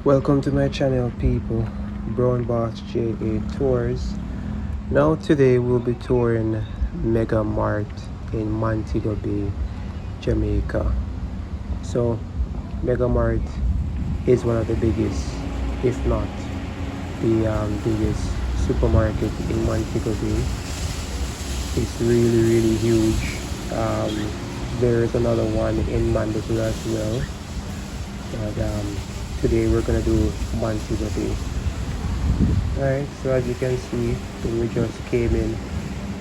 Welcome to my channel, people. Brown Boss JA Tours. Now today we'll be touring MegaMart in Montego Bay, Jamaica. So MegaMart is one of the biggest, if not the biggest supermarket in Montego Bay. It's really huge. There is another one in Mandeville as well. But today we're gonna do Montego Bay. Alright, so as you can see, when we just came in,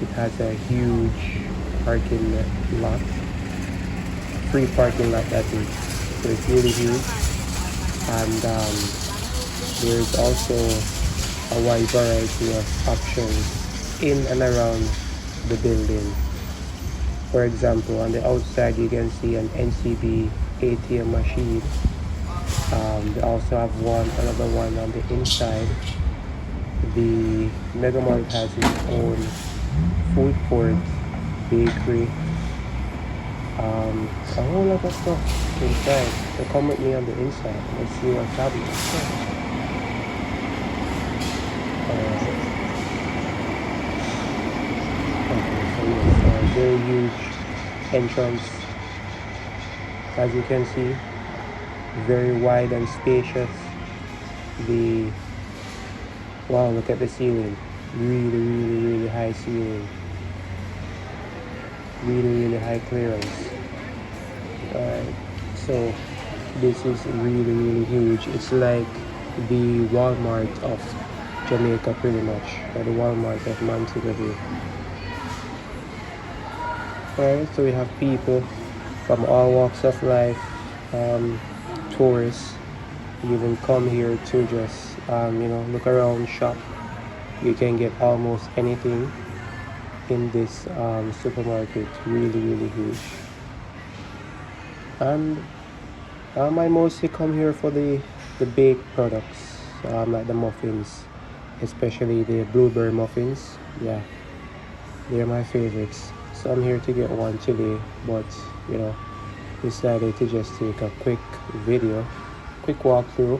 it has a huge parking lot, free parking lot that is. So it's really huge, and there's also a wide variety of options in and around the building. For example, on the outside you can see an NCB ATM machine. They also have another one on the inside. The MegaMart has its own food court, bakery, a whole lot of stuff inside. So come with me on the inside. Let's see what's happening. Okay, so yes, a very huge entrance. As you can see, very wide and spacious. Wow, look at the ceiling. Really high ceiling. Really high clearance. Alright, so this is really huge. It's like the Walmart of Jamaica, pretty much, or the Walmart of Montego Bay. Alright, so we have people from all walks of life, tourists. You can come here to just look around, shop. You can get almost anything in this supermarket. Really huge. And I mostly come here for the baked products, like the muffins, especially the blueberry muffins. Yeah, they're my favorites. So I'm here to get one today, but decided to just take a quick video, quick walkthrough,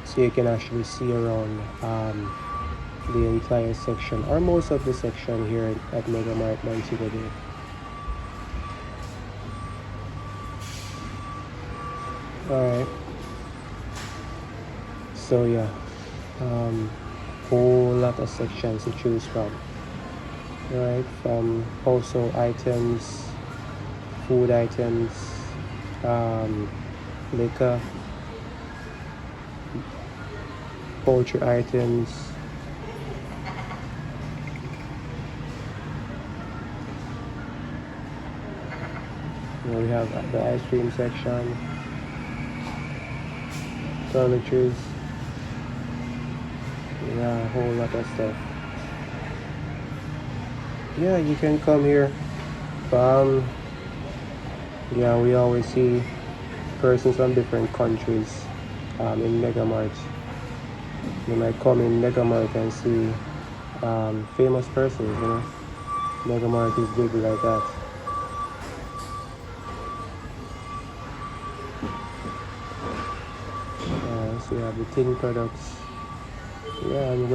so you can actually see around the entire section, or most of the section here at MegaMart Montego Bay. Alright, so yeah, whole lot of sections to choose from. Right, from household items, food items, liquor, poultry items, we have the ice cream section, toiletries, yeah, a whole lot of stuff. Yeah, you can come here. We always see persons from different countries in MegaMart. You might come in MegaMart and see famous persons, MegaMart is big like that. So you have the tin products. Yeah, and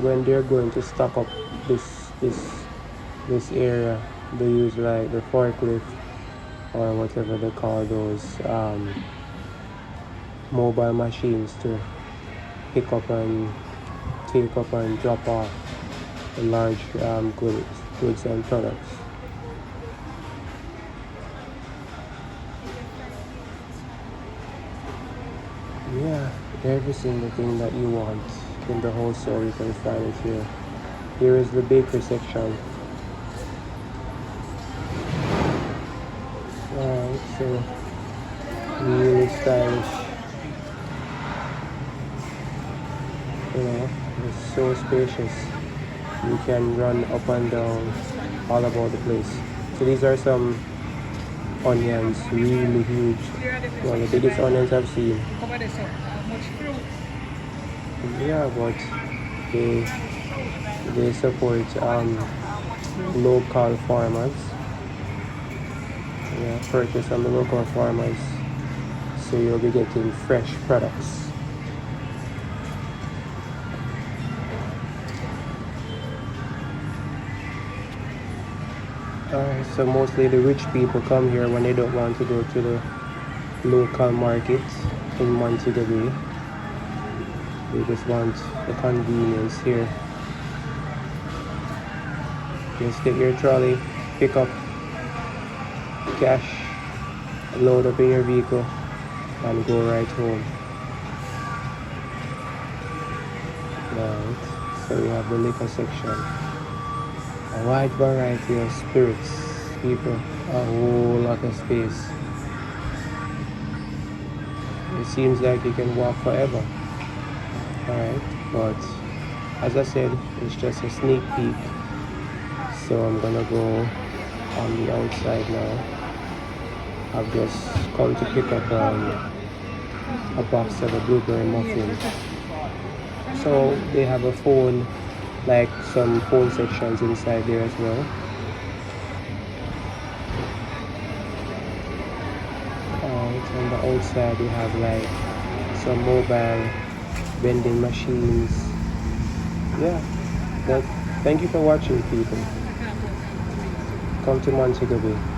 when they're going to stock up this area, they use like the forklift, or whatever they call those mobile machines, to pick up and take up and drop off the large goods and products. Yeah, every single thing that you want in the whole store, you can find it here. Here is the bakery section. Alright, so really stylish. It's so spacious. You can run up and down all about the place. So these are some onions, really huge. One of the biggest onions I've seen. Yeah, but they support local farmers. Yeah, purchase from the local farmers. so you'll be getting fresh products. Alright, so mostly the rich people come here when they don't want to go to the local market in Montego Bay. They just want the convenience here. Just get your trolley, pick up cash, load up in your vehicle, and go right home. Right, so we have the liquor section. A wide variety of spirits, people, a whole lot of space. It seems like you can walk forever. Alright, but as I said, it's just a sneak peek. So I'm gonna go on the outside now. I've just come to pick up a box of the blueberry muffins. So they have a phone, like some phone sections inside there as well. Alright, on the outside we have like some mobile vending machines. Yeah, thank you for watching, people. Come to Montego Bay.